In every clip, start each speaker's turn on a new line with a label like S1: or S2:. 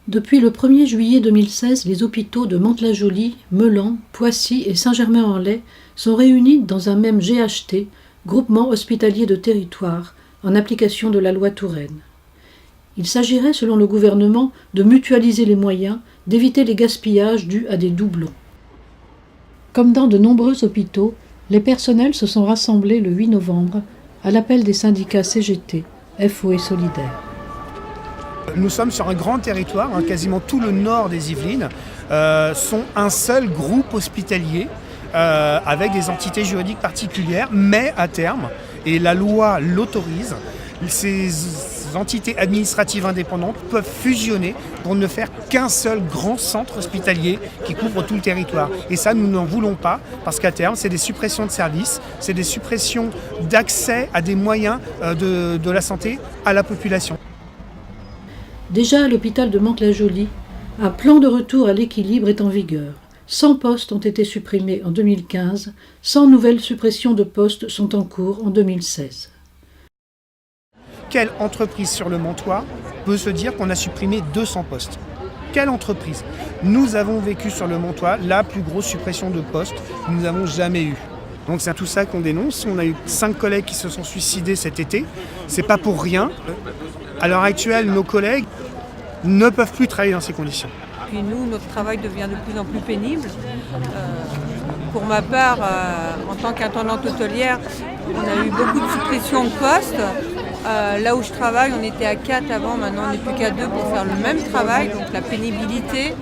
S1: Depuis le 1er juillet 2016, les hôpitaux de Mantes-la-Jolie, Meulan, Poissy et Saint-Germain-en-Laye sont réunis dans un même GHT, Groupement hospitalier de territoire, en application de la loi Touraine. Il s'agirait, selon le gouvernement, de mutualiser les moyens, d'éviter les gaspillages dus à des doublons. Comme dans de nombreux hôpitaux, les personnels se sont rassemblés le 8 novembre à l'appel des syndicats CGT, FO et Solidaires.
S2: Nous sommes sur un grand territoire, quasiment tout le nord des Yvelines sont un seul groupe hospitalier avec des entités juridiques particulières, mais à terme, et la loi l'autorise, ces entités administratives indépendantes peuvent fusionner pour ne faire qu'un seul grand centre hospitalier qui couvre tout le territoire. Et ça, nous n'en voulons pas, parce qu'à terme, c'est des suppressions de services, c'est des suppressions d'accès à des moyens de la santé à la population.
S1: Déjà à l'hôpital de Mantes-la-Jolie, un plan de retour à l'équilibre est en vigueur. 100 postes ont été supprimés en 2015, 100 nouvelles suppressions de postes sont en cours en 2016.
S2: Quelle entreprise sur le Montois peut se dire qu'on a supprimé 200 postes ? Quelle entreprise ? Nous avons vécu sur le Montois la plus grosse suppression de postes que nous n'avons jamais eue. Donc c'est tout ça qu'on dénonce. On a eu 5 collègues qui se sont suicidés cet été. C'est pas pour rien. À l'heure actuelle, nos collègues ne peuvent plus travailler dans ces conditions.
S3: Puis nous, notre travail devient de plus en plus pénible. Pour ma part, en tant qu'intendante hôtelière, on a eu beaucoup de suppressions de postes. Là où je travaille, on était à 4 avant, maintenant on n'est plus qu'à 2 pour faire le même travail. Donc la pénibilité,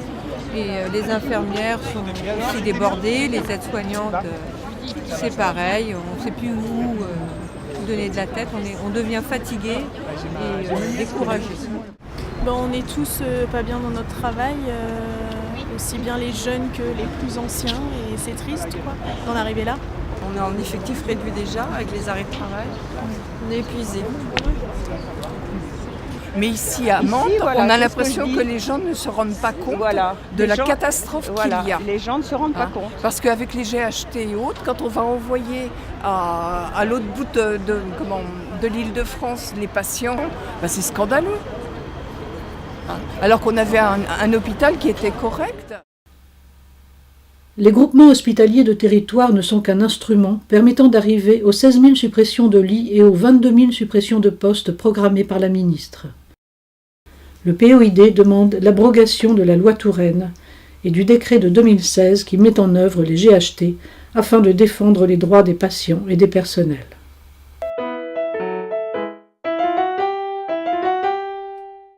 S3: et les infirmières sont aussi débordées, les aides-soignantes, c'est pareil, on ne sait plus où donner de la tête, on devient fatigué et découragé.
S4: On est tous pas bien dans notre travail, aussi bien les jeunes que les plus anciens, et c'est triste d'en arriver là.
S5: On est en effectif réduit déjà avec les arrêts de travail, on est épuisé. Mais ici à Mantes, on a l'impression que les gens ne se rendent pas compte de la catastrophe qu'il y a.
S6: Les gens ne se rendent pas compte.
S5: Parce qu'avec les GHT et autres, quand on va envoyer à l'autre bout de l'Île-de-France les patients, c'est scandaleux. Alors qu'on avait un hôpital qui était correct.
S1: Les groupements hospitaliers de territoire ne sont qu'un instrument permettant d'arriver aux 16 000 suppressions de lits et aux 22 000 suppressions de postes programmées par la ministre. Le POID demande l'abrogation de la loi Touraine et du décret de 2016 qui met en œuvre les GHT afin de défendre les droits des patients et des personnels.